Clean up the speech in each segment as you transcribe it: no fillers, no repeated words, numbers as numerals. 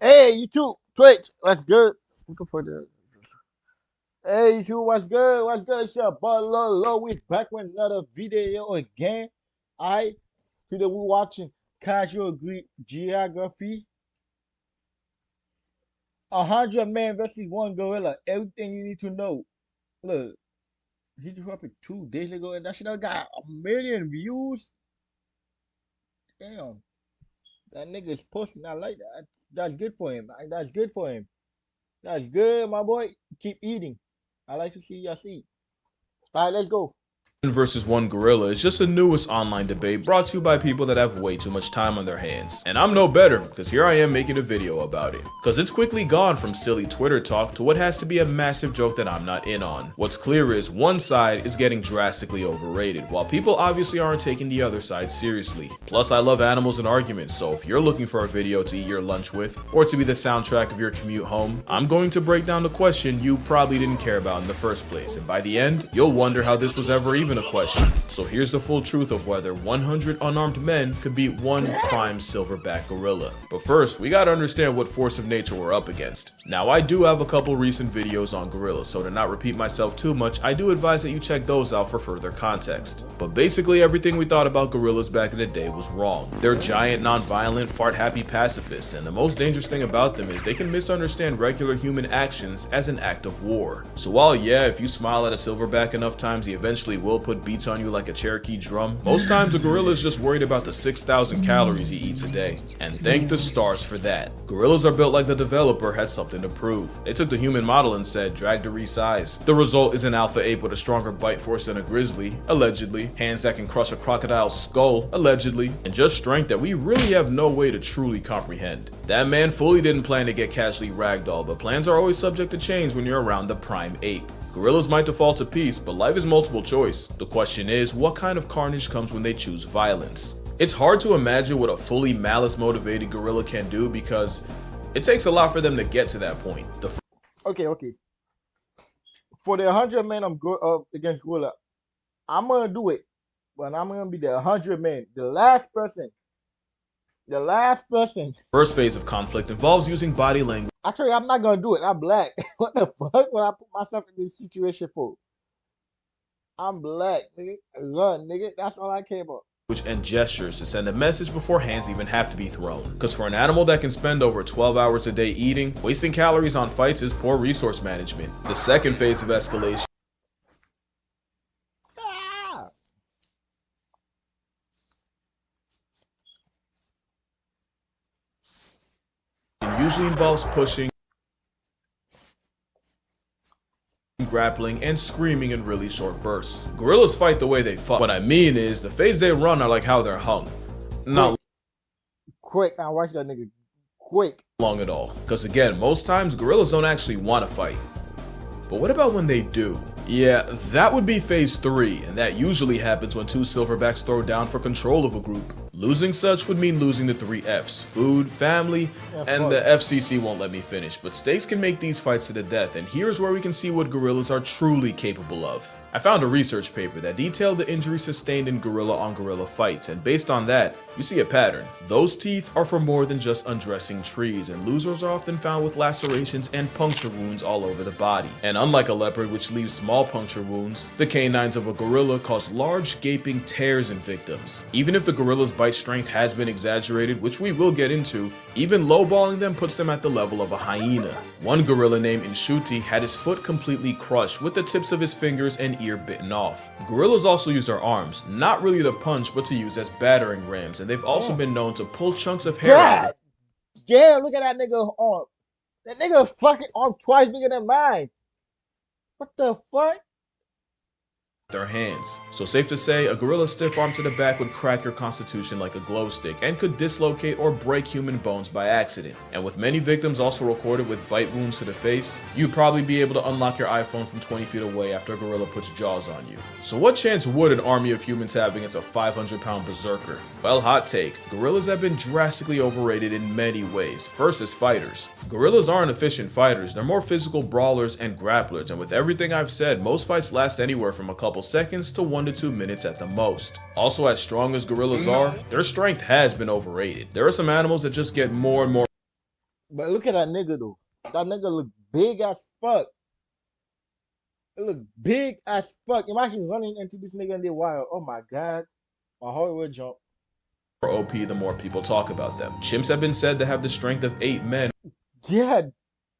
Hey, YouTube, Twitch, what's good? Looking for the. Hey, YouTube, what's good? What's good? It's your boy Lolo. We back with another video again. I today we watching Geography. 100 man versus one gorilla. Everything you need to know. Look, he dropped it 2 days ago, and that shit got 1 million views. Damn, that nigga is posting. I like that. That's good for him. That's good for him. That's good, my boy. Keep eating. I like to see y'all eat. All right, let's go. Versus one gorilla is just the newest online debate brought to you by people that have way too much time on their hands. And I'm no better, because here I am making a video about it. Because it's quickly gone from silly Twitter talk to what has to be a massive joke that I'm not in on. What's clear is one side is getting drastically overrated, while people obviously aren't taking the other side seriously. Plus, I love animals and arguments, so if you're looking for a video to eat your lunch with, or to be the soundtrack of your commute home, I'm going to break down the question you probably didn't care about in the first place, and by the end, you'll wonder how this was ever even a question. So here's the full truth of whether 100 unarmed men could beat one prime silverback gorilla. But first, we gotta understand what force of nature we're up against. Now, I do have a couple recent videos on gorillas, so to not repeat myself too much, I do advise that you check those out for further context. But basically, everything we thought about gorillas back in the day was wrong. They're giant, non-violent, fart-happy pacifists, and the most dangerous thing about them is they can misunderstand regular human actions as an act of war. So while yeah, if you smile at a silverback enough times, he eventually will put beats on you like a Cherokee drum, most times a gorilla is just worried about the 6,000 calories he eats a day. And thank the stars for that. Gorillas are built like the developer had something to prove. They took the human model and said, drag to resize. The result is an alpha ape with a stronger bite force than a grizzly, allegedly, hands that can crush a crocodile's skull, allegedly, and just strength that we really have no way to truly comprehend. That man fully didn't plan to get casually ragdolled, but plans are always subject to change when you're around the prime ape. Gorillas might default to peace, but life is multiple choice. The question is, what kind of carnage comes when they choose violence? It's hard to imagine what a fully malice-motivated gorilla can do because it takes a lot for them to get to that point. Okay. For the 100 men I'm go against gorilla, I'm gonna do it, but I'm gonna be the 100 men. The last person. First phase of conflict involves using body language. Actually, I'm not gonna do it. I'm black. What the fuck would I put myself in this situation for? I'm black, nigga. Run, nigga. That's all I care about. And gestures to send a message before hands even have to be thrown. Because for an animal that can spend over 12 hours a day eating, wasting calories on fights is poor resource management. The second phase of escalation usually involves pushing, grappling, and screaming in really short bursts. Gorillas fight the way they fuck. What I mean is, the phase they run are like how they're hung. Not quick. I watch that nigga quick. Long at all. Because again, most times gorillas don't actually want to fight. But what about when they do? Yeah, that would be phase 3, and that usually happens when two silverbacks throw down for control of a group. Losing such would mean losing the 3 F's, food, family, and the FCC won't let me finish, but stakes can make these fights to the death, and here's where we can see what gorillas are truly capable of. I found a research paper that detailed the injuries sustained in gorilla-on-gorilla fights, and based on that, you see a pattern. Those teeth are for more than just undressing trees, and losers are often found with lacerations and puncture wounds all over the body. And unlike a leopard, which leaves small puncture wounds, the canines of a gorilla cause large gaping tears in victims. Even if the gorilla's bite strength has been exaggerated, which we will get into, even lowballing them puts them at the level of a hyena. One gorilla named Inshuti had his foot completely crushed with the tips of his fingers and ear bitten off. Gorillas also use their arms, not really to punch but to use as battering rams, and they've also been known to pull chunks of hair out. Yeah, look at that nigga arm. That nigga fucking arm twice bigger than mine. What the fuck? Their hands. So safe to say, a gorilla's stiff arm to the back would crack your constitution like a glow stick and could dislocate or break human bones by accident. And with many victims also recorded with bite wounds to the face, you'd probably be able to unlock your iPhone from 20 feet away after a gorilla puts jaws on you. So what chance would an army of humans have against a 500-pound berserker? Well, hot take, gorillas have been drastically overrated in many ways. First as fighters. Gorillas aren't efficient fighters, they're more physical brawlers and grapplers, and with everything I've said, most fights last anywhere from a couple seconds to 1 to 2 minutes at the most. Also, as strong as gorillas are, their strength has been overrated. There are some animals that just get more and more But look at that nigga though. That nigga look big as fuck. It look big as fuck. Imagine running into this nigga in the wild. Oh my god. My heart will jump. More OP, the more people talk about them. Chimps have been said to have the strength of 8 men. Yeah.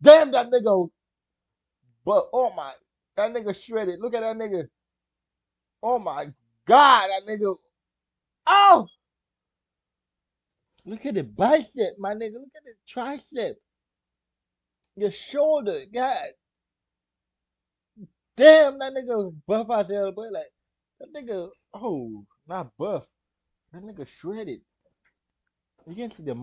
Damn that nigga. But oh my, that nigga shredded. Look at that nigga. Oh my god, that nigga. Oh! Look at the bicep, my nigga. Look at the tricep. Your shoulder. God. Damn, that nigga buff as hell, but like, that nigga, oh, not buff. That nigga shredded. You can see the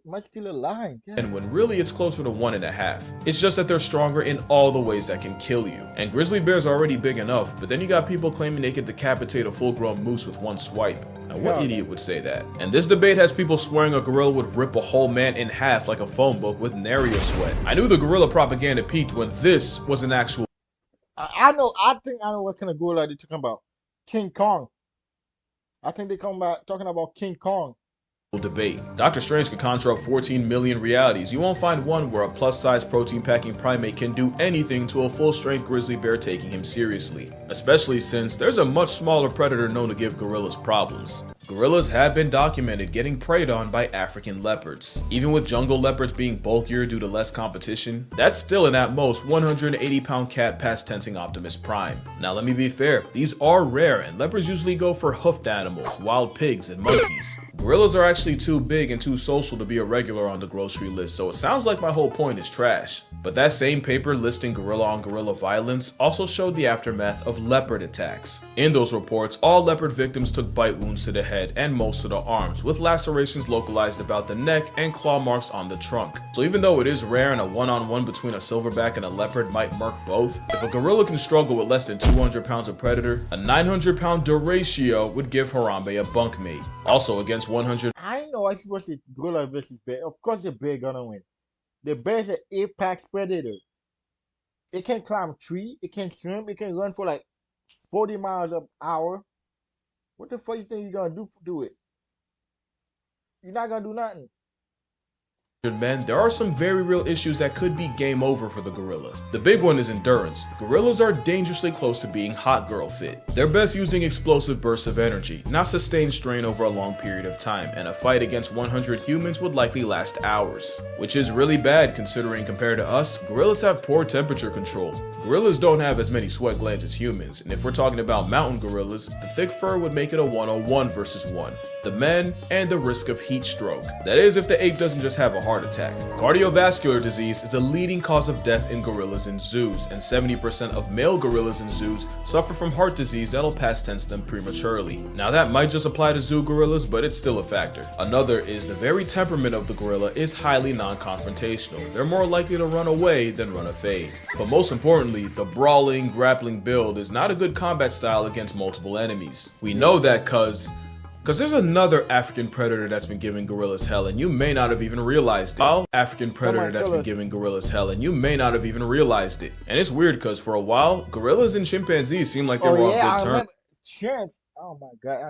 muscular line. God. And when really it's closer to 1.5. It's just that they're stronger in all the ways that can kill you. And grizzly bears are already big enough, but then you got people claiming they can decapitate a full-grown moose with one swipe. Now what idiot would say that? And this debate has people swearing a gorilla would rip a whole man in half like a phone book with nary a sweat. I knew the gorilla propaganda peaked when this was an actual I think I know what kind of gorilla they're talking about. King Kong. I think they're talking about King Kong. Debate. Dr. Strange could conjure up 14 million realities. You won't find one where a plus-size protein-packing primate can do anything to a full-strength grizzly bear taking him seriously. Especially since there's a much smaller predator known to give gorillas problems. Gorillas have been documented getting preyed on by African leopards. Even with jungle leopards being bulkier due to less competition, that's still an at most 180-pound cat past tensing Optimus Prime. Now let me be fair, these are rare and leopards usually go for hoofed animals, wild pigs, and monkeys. Gorillas are actually too big and too social to be a regular on the grocery list, so it sounds like my whole point is trash. But that same paper listing gorilla on gorilla violence also showed the aftermath of leopard attacks. In those reports, all leopard victims took bite wounds to the head and most of the arms, with lacerations localized about the neck and claw marks on the trunk. So even though it is rare and a one-on-one between a silverback and a leopard might murk both, if a gorilla can struggle with less than 200 pounds of predator, a 900-pound deratio would give Harambe a bunkmate. Also against 100. I know why people say gorilla versus bear. Of course the bear gonna win. The bear is an apex predator. It can climb tree, it can swim, it can run for like 40 miles an hour. What the fuck you think you're gonna do it? You're not gonna do nothing. Men, there are some very real issues that could be game over for the gorilla. The big one is endurance. Gorillas are dangerously close to being hot girl fit. They're best using explosive bursts of energy, not sustained strain over a long period of time, and a fight against 100 humans would likely last hours. Which is really bad considering compared to us, gorillas have poor temperature control. Gorillas don't have as many sweat glands as humans, and if we're talking about mountain gorillas, the thick fur would make it a 1-on-1 versus 1. The men, and the risk of heat stroke. That is if the ape doesn't just have a heart attack. Cardiovascular disease is the leading cause of death in gorillas in zoos, and 70% of male gorillas in zoos suffer from heart disease that'll past tense them prematurely. Now that might just apply to zoo gorillas, but it's still a factor. Another is the very temperament of the gorilla is highly non-confrontational. They're more likely to run away than run a fade. But most importantly, the brawling, grappling build is not a good combat style against multiple enemies. We know that cause there's another African predator that's been giving gorillas hell and you may not have even realized it. African predator that's been giving gorillas hell and you may not have even realized it. And it's weird because for a while, gorillas and chimpanzees seem like they were on good terms. Chimp. Oh my god,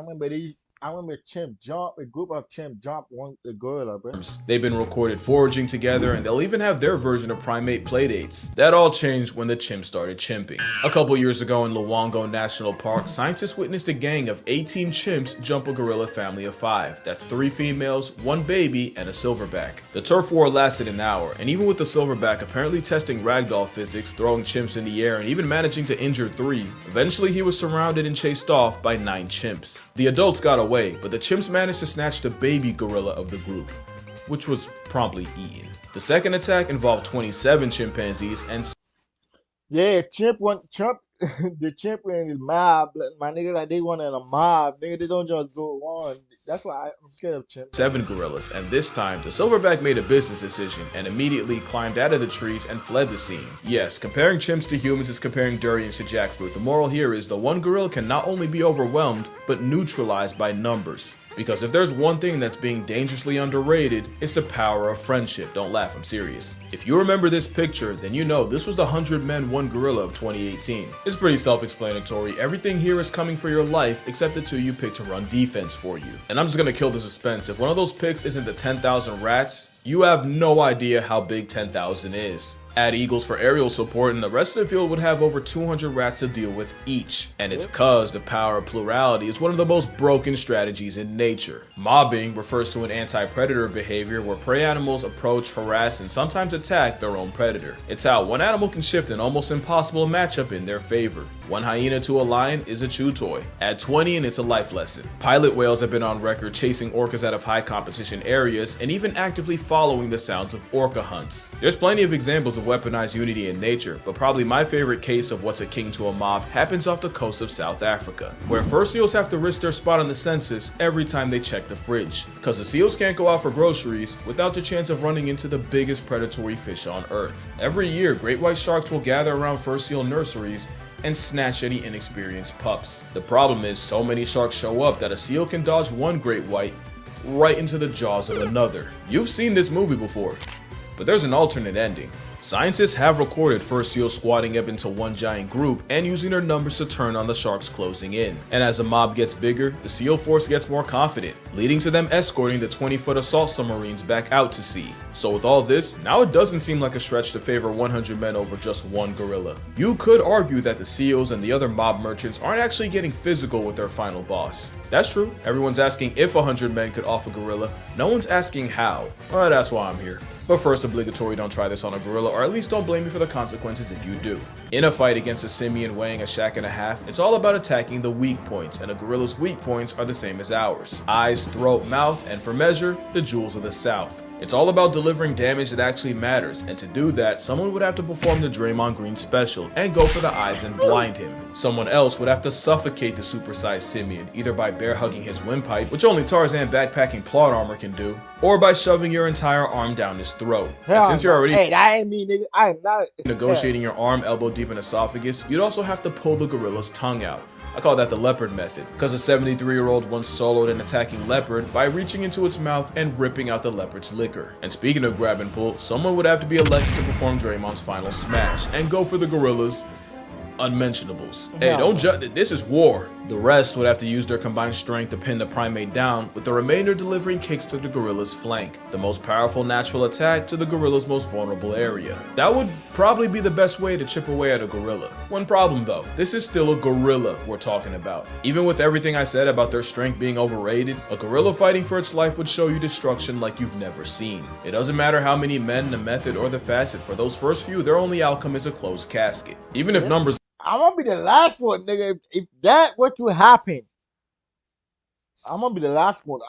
I remember chimp jump, a group of chimp jump one the gorilla, bro. They've been recorded foraging together and they'll even have their version of primate playdates. That all changed when the chimp started chimping. A couple years ago in Luongo National Park, scientists witnessed a gang of 18 chimps jump a gorilla family of 5. That's 3 females, 1 baby, and a silverback. The turf war lasted an hour, and even with the silverback apparently testing ragdoll physics, throwing chimps in the air, and even managing to injure 3, eventually he was surrounded and chased off by 9 chimps. The adults got away, but the chimps managed to snatch the baby gorilla of the group, which was promptly eaten. The second attack involved 27 chimpanzees and the chimp in his mob, my nigga, like they want in a mob, nigga, they don't just go on. That's why I'm scared of chimps. 7 gorillas, and this time, the silverback made a business decision and immediately climbed out of the trees and fled the scene. Yes, comparing chimps to humans is comparing durians to jackfruit. The moral here is the one gorilla can not only be overwhelmed, but neutralized by numbers. Because if there's one thing that's being dangerously underrated, it's the power of friendship. Don't laugh, I'm serious. If you remember this picture, then you know this was the 100 Men 1 Gorilla of 2018. It's pretty self-explanatory. Everything here is coming for your life except the two you picked to run defense for you. And I'm just gonna kill the suspense. If one of those picks isn't the 10,000 rats, you have no idea how big 10,000 is. Add eagles for aerial support and the rest of the field would have over 200 rats to deal with each. And it's cause the power of plurality is one of the most broken strategies in nature. Mobbing refers to an anti-predator behavior where prey animals approach, harass, and sometimes attack their own predator. It's how one animal can shift an almost impossible matchup in their favor. One hyena to a lion is a chew toy. Add 20 and it's a life lesson. Pilot whales have been on record chasing orcas out of high competition areas and even actively following the sounds of orca hunts. There's plenty of examples of weaponized unity in nature, but probably my favorite case of what's a king to a mob happens off the coast of South Africa, where fur seals have to risk their spot on the census every time they check the fridge. Cause the seals can't go out for groceries without the chance of running into the biggest predatory fish on earth. Every year, great white sharks will gather around fur seal nurseries and snatch any inexperienced pups. The problem is so many sharks show up that a seal can dodge one great white right into the jaws of another. You've seen this movie before, but there's an alternate ending. Scientists have recorded fur seals squatting up into one giant group and using their numbers to turn on the sharks closing in. And as the mob gets bigger, the seal force gets more confident, leading to them escorting the 20-foot assault submarines back out to sea. So with all this, now it doesn't seem like a stretch to favor 100 men over just one gorilla. You could argue that the seals and the other mob merchants aren't actually getting physical with their final boss. That's true, everyone's asking if 100 men could off a gorilla, no one's asking how. Well, that's why I'm here. But first, obligatory, don't try this on a gorilla, or at least don't blame me for the consequences if you do. In a fight against a simian weighing a shack and a half, it's all about attacking the weak points, and a gorilla's weak points are the same as ours. Eyes, throat, mouth, and for measure, the jewels of the South. It's all about delivering damage that actually matters, and to do that, someone would have to perform the Draymond Green special and go for the eyes and blind him. Someone else would have to suffocate the supersized simian, either by bear hugging his windpipe, which only Tarzan backpacking plot armor can do, or by shoving your entire arm down his throat. And since you're already that ain't me, nigga. I am not negotiating your arm elbow deep in esophagus, you'd also have to pull the gorilla's tongue out. I call that the leopard method, because a 73-year-old once soloed an attacking leopard by reaching into its mouth and ripping out the leopard's liquor. And speaking of grab and pull, someone would have to be elected to perform Draymond's final smash and go for the gorilla's unmentionables. Hey, don't judge, this is war. The rest would have to use their combined strength to pin the primate down, with the remainder delivering kicks to the gorilla's flank, the most powerful natural attack to the gorilla's most vulnerable area. That would probably be the best way to chip away at a gorilla. One problem though, this is still a gorilla we're talking about. Even with everything I said about their strength being overrated, a gorilla fighting for its life would show you destruction like you've never seen. It doesn't matter how many men, the method, or the facet, for those first few, their only outcome is a closed casket. Even if numbers I'm gonna be the last one, nigga. If that were to happen, I'm gonna be the last one.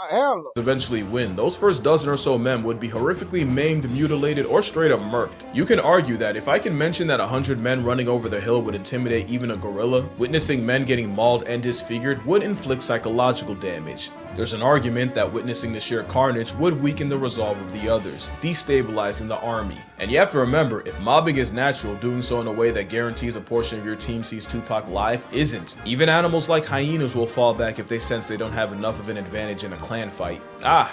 Hell no. eventually win, those first dozen or so men would be horrifically maimed, mutilated, or straight up murked. You can argue that if I can mention that 100 men running over the hill would intimidate even a gorilla, witnessing men getting mauled and disfigured would inflict psychological damage. There's an argument that witnessing the sheer carnage would weaken the resolve of the others, destabilizing the army. And you have to remember, if mobbing is natural, doing so in a way that guarantees a portion of your team sees Tupac live isn't. Even animals like hyenas will fall back if they sense they don't have enough of an advantage in a clan fight. But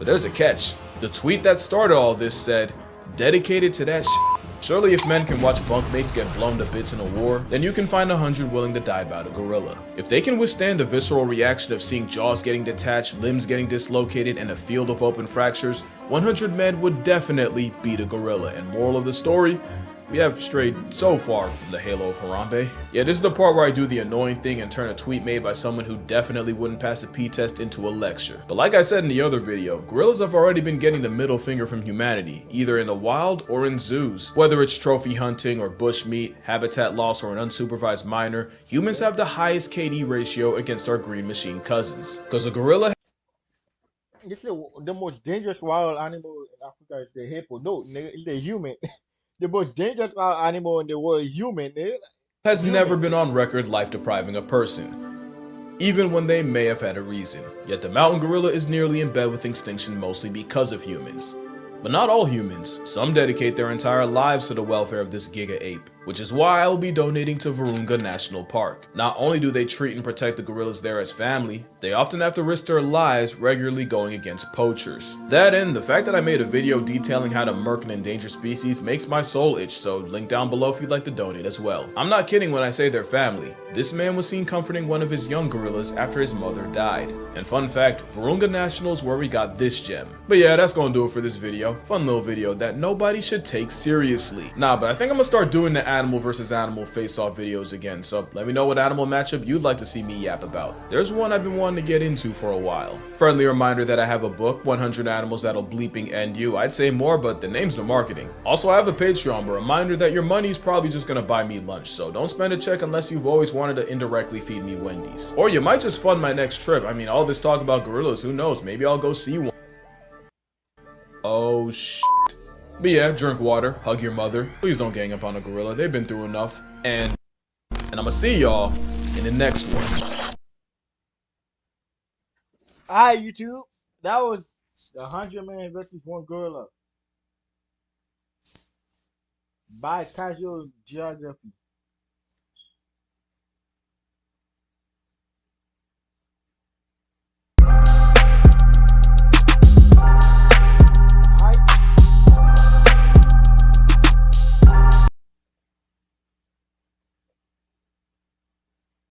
there's a catch. The tweet that started all this said, "Dedicated to that shit. Surely if men can watch bunkmates get blown to bits in a war, then you can find 100 willing to die about a gorilla. If they can withstand the visceral reaction of seeing jaws getting detached, limbs getting dislocated, and a field of open fractures, 100 men would definitely beat a gorilla." And moral of the story, we have strayed so far from the halo of Harambe. Yeah, this is the part where I do the annoying thing and turn a tweet made by someone who definitely wouldn't pass a P-test into a lecture. But like I said in the other video, gorillas have already been getting the middle finger from humanity, either in the wild or in zoos. Whether it's trophy hunting or bushmeat, habitat loss, or an unsupervised minor, humans have the highest KD ratio against our green machine cousins. Because a gorilla This is the most dangerous wild animal in Africa is the hippo. No, nigga, it's the human. The most dangerous wild animal in the world is human, nigga. has never been on record life depriving a person, even when they may have had a reason. Yet the mountain gorilla is nearly in bed with extinction mostly because of humans. But not all humans. Some dedicate their entire lives to the welfare of this giga ape. which is why I will be donating to Virunga National Park. Not only do they treat and protect the gorillas there as family, they often have to risk their lives regularly going against poachers. That and the fact that I made a video detailing how to murk an endangered species makes my soul itch, so link down below if you'd like to donate as well. I'm not kidding when I say they're family. This man was seen comforting one of his young gorillas after his mother died. And fun fact, Virunga National is where we got this gem. But yeah, that's gonna do it for this video. Fun little video that nobody should take seriously. Nah, but I think I'm gonna start doing the animal versus animal face-off videos again, so let me know what animal matchup you'd like to see me yap about. There's one I've been wanting to get into for a while. Friendly reminder that I have a book, 100 Animals That'll Bleeping End You. I'd say more, but the name's no marketing. Also, I have a Patreon, but reminder that your money's probably just gonna buy me lunch, so don't spend a check unless you've always wanted to indirectly feed me Wendy's. Or you might just fund my next trip. I mean, all this talk about gorillas, who knows, maybe I'll go see one. Oh shit. But yeah, drink water, hug your mother. Please don't gang up on a gorilla, they've been through enough. And I'ma see y'all in the next one. Alright, YouTube. That was the 100-man versus one gorilla by Casual Geography.